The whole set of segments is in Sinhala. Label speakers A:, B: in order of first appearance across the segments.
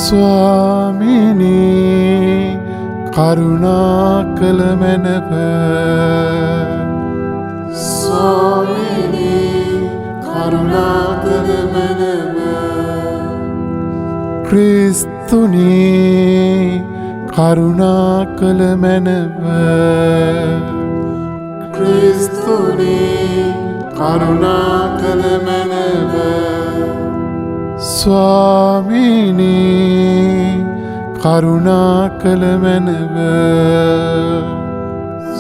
A: ස්වාමිනී කරුණා කළ මැනව ස්වාමිනී කරුණා කළ මැනව ක්‍රිස්තුනී කරුණා කළ මැනව ක්‍රිස්තුනී කරුණා කළ මැනව ස්වාමිනී කරුණා කළ මැනව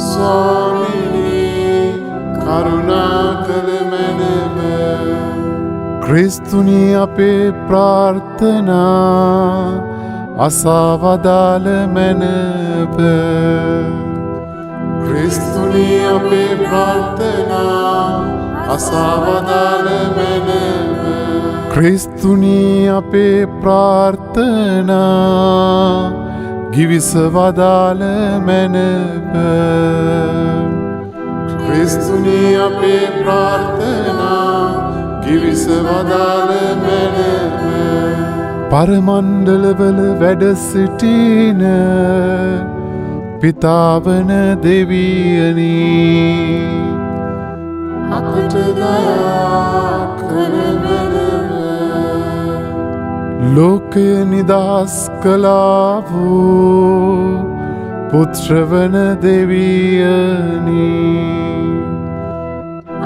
A: ස්වාමිනී කරුණා කළ මැනව ක්‍රිස්තුනී අපේ ප්‍රාර්ථනා අසවදාළ මැනව ක්‍රිස්තුනී අපේ ප්‍රාර්ථනා අසවදාළ මැනව ක්‍රිස්තුනී අපේ ප්‍රාර්ථනා ගිවිසවදාළ මැනව ක්‍රිස්තුනී අපේ ප්‍රාර්ථනා ගිවිසවදාළ මැනව පරමණ්ඩලවල වැඩ සිටින පිතාවන දෙවියනි අපට දයා කර ලෝකය නිදහස් කළා වූ පුත්‍රවන දෙවියනි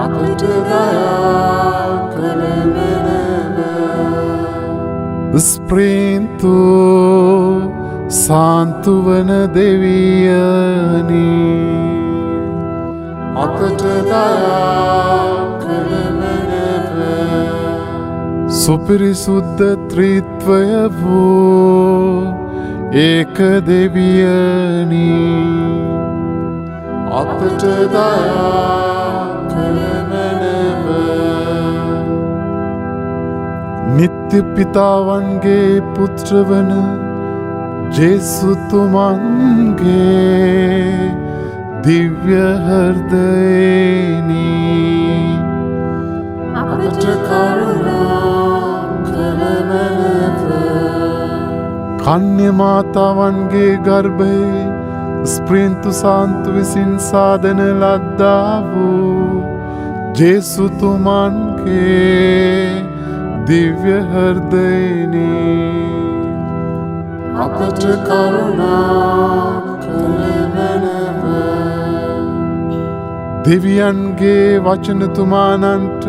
A: අපට දයා කළ මැනව ස්ප්‍රීන්තු සාන්තුවන දෙවියනි අපට දයා කළ මැනව සුපිරිසුද්ධ ත්‍රිත්වය වූ ඒක දෙවියනි අපට දයා කළ මැනව නිත්‍ය පිතාවන්ගේ පුත්‍රවන ජේසුතුමන්ගේ දිව්‍ය හෘදයෙනි අපට කරුණා කළ මැනව කන්‍ය මාතාවන්ගේ ගර්භයේ ස්ප්‍රීන්තු සාන්තු විසින් සාදන ලද්දා වූ ජේසුතුමන්ගේ දිව්‍ය හෘදයෙනි අපට කරුණා කළ මැනව දෙවියන්ගේ වචනතුමානන්ට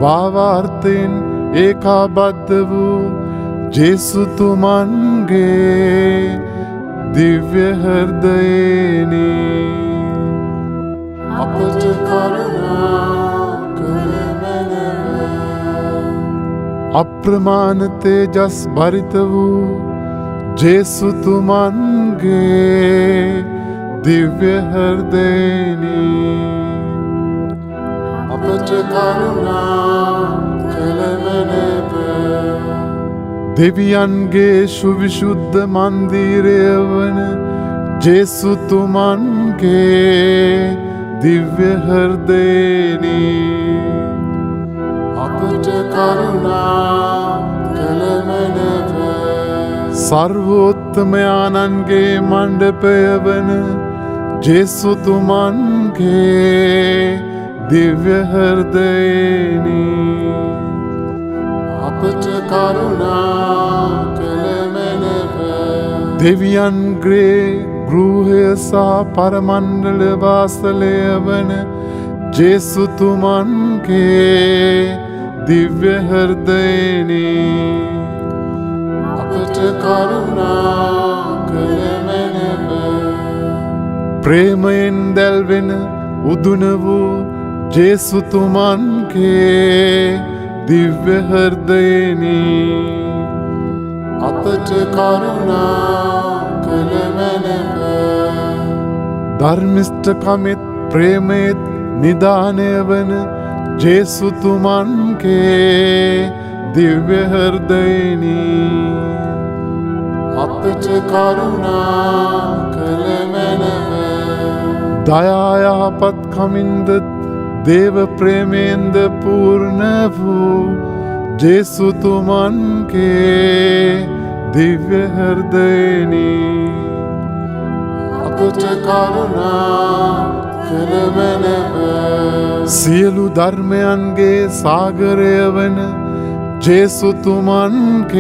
A: භාවාර්ථයෙන් ඒකාබද්ධ වූ ජේසුතුමන්ගේ දිව්‍ය හෘදයෙනි අපට කරුණා කළ මැනව අප්‍රමාණ තේජස් භරිත වූ ජේසුතුමන්ගේ දිව්‍ය හෘදයෙනි අපට කරුණා කළ මැනව දෙවියන්ගේ සුවිශුද්ධ මන්දිරය වන ජේසුතුමන්ගේ දිව්‍ය හෘදයෙනි අපට කරුණා කළ මැනව සර්වෝත්තමයාණන්ගේ මණ්ඩපය වන ජේසුතුමන්ගේ දිව්‍ය හෘදයෙනි අපට කරුණා කළ මැනව දෙවියන්ගේ ගෘහය සහ පරමණ්ඩල වාසලය වන ජේසුතුමන්ගේ දිව්‍ය හෘදයෙනි අපට කරුණා කළ මැනව ප්‍රේමයෙන් දැල්වෙන උදුන වූ ජේසුතුමන්ගේ දිව්‍ය හෘදයෙනි අපට කරුණා කළ මැනව ධර්මිෂ්ඨකමෙත් ප්‍රේමෙත් නිදානය වන ජේසුතුමන්ගේ දිව්‍ය හෘදයෙනි අපට කරුණා කළ මැනව දයායහපත්කමින්ද දේව ප්‍රේමයෙන්ද පූර්ණ වූ ජේසුතුමන්ගේ දිව්‍ය හෘදයනි
B: අපට කරුණා කළ මැනව
A: සියලු ධර්මයන්ගේ සාගරය වන ජේසුතුමන්ගේ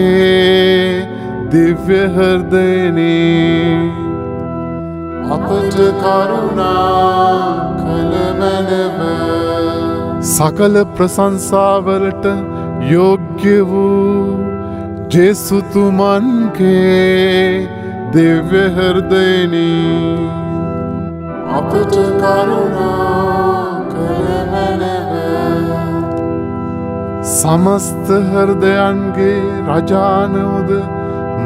A: දිව්‍ය හෘදයනි
B: අපට කරුණා කළ මැනව
A: සකල ප්‍රශංසාවලට යෝග්‍ය වූ ජේසුතුමන්ගේ දිව්‍ය හෘදයනි
B: අපට කරුණා කළ මැනව
A: සමස්ත හෘදයන්ගේ රජානෝද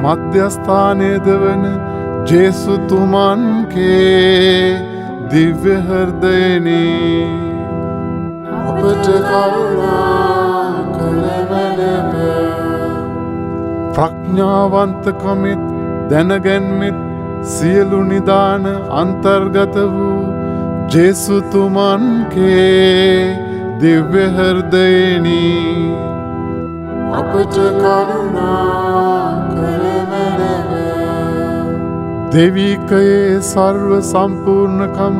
A: මධ්‍යස්ථානයද වන ජේසුතුමන්ගේ දිව්‍ය හෘදයනි
B: අපට කරුණා කළ මැනව
A: ප්‍රඥාවන්තකමෙත් දැනගැන්මෙත් සියලු නිදාන අන්තර්ගත වූ ජේසුතුමන්ගේ දිව්‍ය හෘදයනි
B: අපට කරුණා කළ මැනව
A: දෙවිකයේ සර්ව සම්පූර්ණකම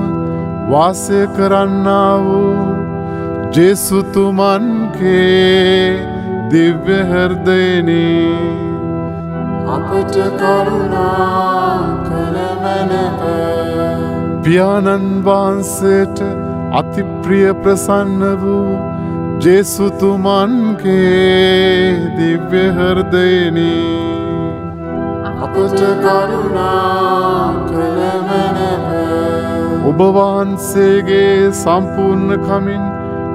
A: වාසය කරන්නා වූ ජේසුතුමන්ගේ දිව්‍ය හෘදයනි
B: අපට කරුණා කළ මැනව
A: පියාණන් වහන්සේට අතිප්‍රිය ප්‍රසන්න වූ ජේසුතුමන්ගේ දිව්‍ය හෘදයනි
B: අපට කරුණා කළ මැනව
A: ඔබ වහන්සේගේ සම්පූර්ණකමින්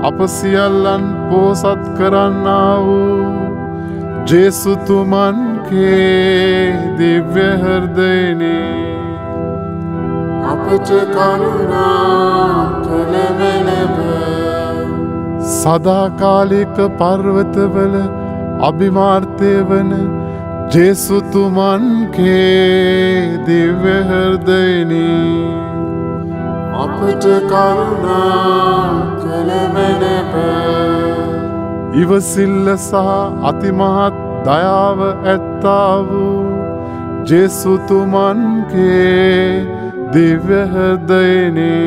A: අප සියල්ලන් පෝසත් කරන්නා වූ ජේසුතුමන්ගේ දිව්‍ය හෘදයනි
B: අපට කරුණා කළ මැනව
A: සදාකාලික පර්වතවල අභිමාර්ථය වන ජේසුතුමන්ගේ දිව්‍ය හෘදයනි
B: අපට කරුණා කළ මැනව
A: ඉවසිල්ල සහ අතිමහත් දයාව ඇත්තා වූ ජේසුතුමන්ගේ දිව්‍ය හෘදයනි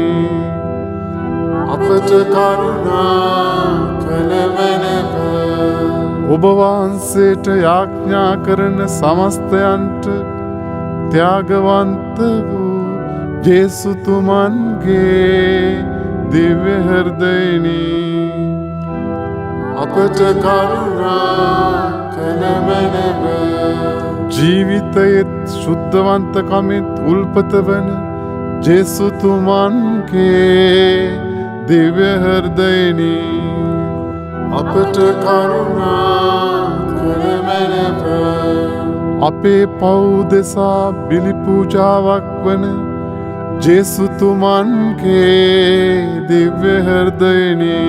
B: අපට කරුණා කළ මැනව
A: ඔබ වහන්සේට යාඥා කරන සමස්තයන්ට ත්‍යාගවන්ත වූ ජේසුතුමන්ගේ දිව්‍ය හෘදයනි
B: අපට කරුණා කළ මැනව
A: ජීවිතයෙත් ශුද්ධවන්තකමෙත් උල්පත වන ජේසුතුමන්ගේ දිව්‍ය හෘදයනි
B: අපට කරුණා කළ මැනව
A: අපේ පව් දෙසා බිලි පූජාවක් වන ජේසුතුමන්ගේ දිව්‍ය හෘදයනි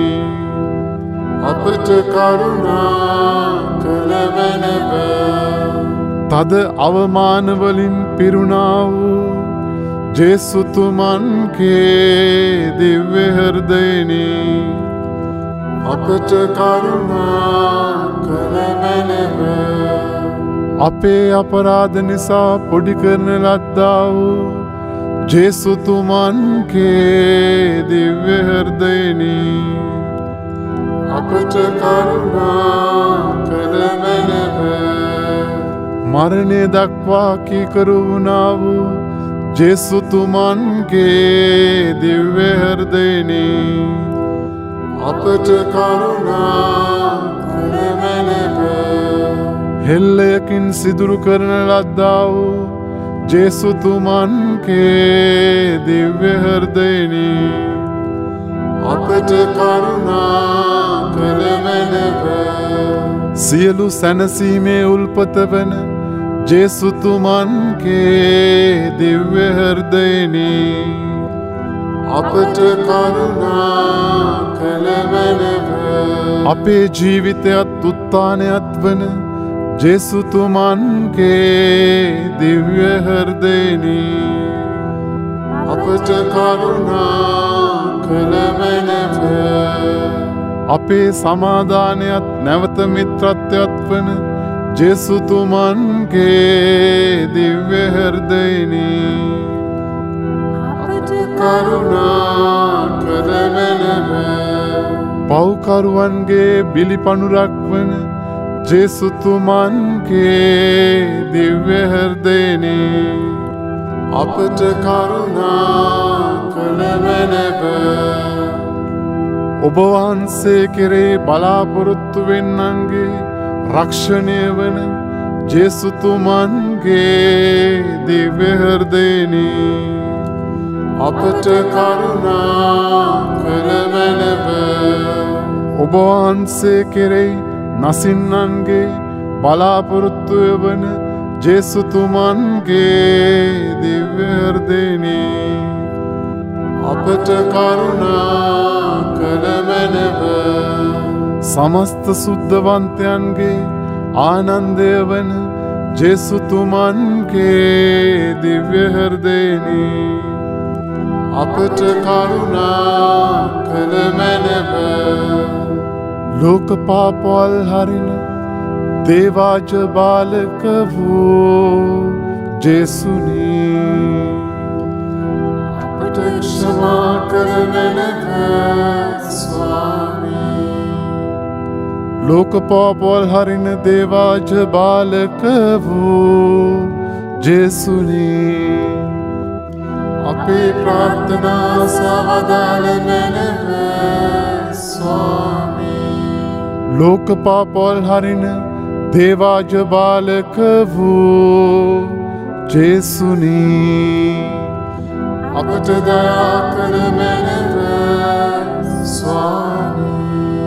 B: අපට කරුණා කළ මැනව
A: තද අවමානවලින් පිරුණා වූ ජේසුතුමන්ගේ දිව්‍ය හෘදයනි
B: අපට කරුණා කළ මැනව
A: අපේ අපරාධ නිසා පොඩි කරන ලද්දා වූ ජේසුතුමන්ගේ දිව්‍ය හෘදයනි
B: අපට කරුණා කළ මැනව
A: මරණය දක්වා කීකරු වුණා වූ ජේසුතුමන්ගේ දිව්‍ය හෘදයනි
B: අපට කරුණා කළ මැනව
A: හෙල්ලයකින් සිදුරු කරන ලද්දා වූ ජේසුතුමන්ගේ දිව්‍ය හෘදයනි
B: අපට කරුණා කළ මැනව
A: සියලු සැනසීමේ උල්පත වන ජේසුතුමන්ගේ දිව්‍ය හෘදයනි
B: අපට කරුණා කළ මැනව
A: අපේ ජීවිතයත් උත්ථානයත් වන ජේසුතුමන්ගේ දිව්‍ය හෘදයනි
B: අපට කරුණා කළ මැනව
A: අපේ සමාදානයත් නැවත මිත්‍රත්වයත් වන ජේසුතුමන්ගේ දිව්‍ය හෘදයනි
B: අපට කරුණා කළමැනව
A: පව්කරුවන්ගේ බිලිපණුරක් වන ජේසුතුමන්ගේ දිව්‍ය හෘදයනි
B: අපට කරුණා කළමැනව
A: ඔබ වහන්සේ කෙරේ බලාපොරොත්තු වෙන්නන්ගේ රක්ෂණය වන ජේසුතුමන්ගේ දිව්‍ය හෘදයනි
B: අපට කරුණා කළමැනව
A: ඔබ වහන්සේ කෙරෙහි නසින්නන්ගේ බලාපොරොත්තු වන ජේසුතුමන්ගේ දිව්‍ය හෘදයනි
B: අපට කරුණා කළමැනව
A: සමස්ත සුද්ධවන්තයන්ගේ ආනන්දය වන ජේසුතුමන්ගේ දිව්‍ය හෘදයනි
B: අපට කරුණා කළමැනව
A: ලෝක පාපවල් හරින දේවාජ බාලක වූ ජේසුනි
B: අපට ක්ෂමා කළමැනව ස්වාමී
A: ලෝක පාපවල් හරින දේවාජ බාලක වූ ජේසුනි
B: අපේ ප්‍රාර්ථනා සවදාළ මැනව ස්වාමී
A: ලෝක පාපවල් හරින දේවාජ බාලක වූ ජේසුනි
B: අපට දයා කළ මැනව ස්වාමී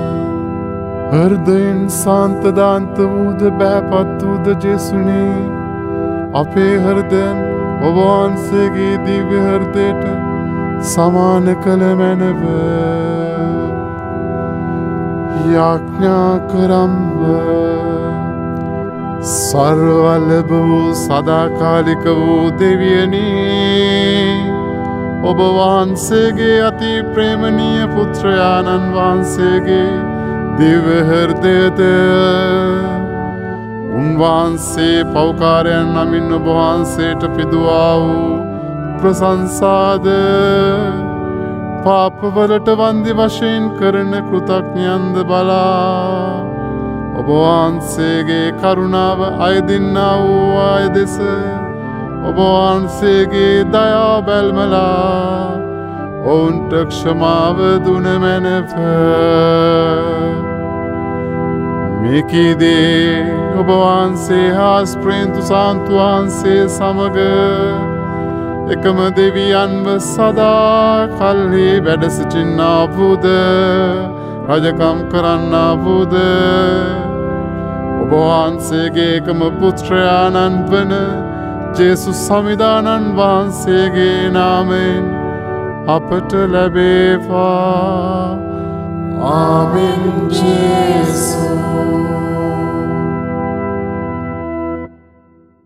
A: හෘදයෙන් සාන්තදාන්ත වූද බෑපත් වූද ජේසුනි අපේ හෘදයන් ඔබ වහන්සේගේ දිව්‍ය හෘදයට සමාන කළ මැනව යාඥා කරම්ව සර්වලභ වූ සදාකාලික වූ දෙවියනි ඔබ වහන්සේගේ අති ප්‍රේමණීය පුත්‍රයාණන් වහන්සේගේ දිව්‍ය හෘදයද උන්වහන්සේ පෞකාරයන් නමින් ඔබ වහන්සේට පිදුවා වූ ප්‍රසංසාද පාපවලට වන්දි වශයෙන් කරන කෘතඥයන්ද බලා ඔබ වහන්සේගේ කරුණාව අයදින්නා වූ අය දෙස ඔබ වහන්සේගේ දයා බැල්මලා ඔවුන්ට ක්ෂමාව දුන මැනව මේකීදේ ඔබ වහන්සේ හා ස්ප්‍රේන්තු සාන්තු වහන්සේ සමග එකම දෙවියන්ව සදා කල්හි වැඩ සිටින්නා වූද රජකම් කරන්නා වූද ඔබ වහන්සේගේ එකම පුත්‍රයාණන් වන ජේසුස් සමිදානන් වහන්සේගේ නාමයෙන් අපට ලැබේවා
B: ආමෙන් ජේසු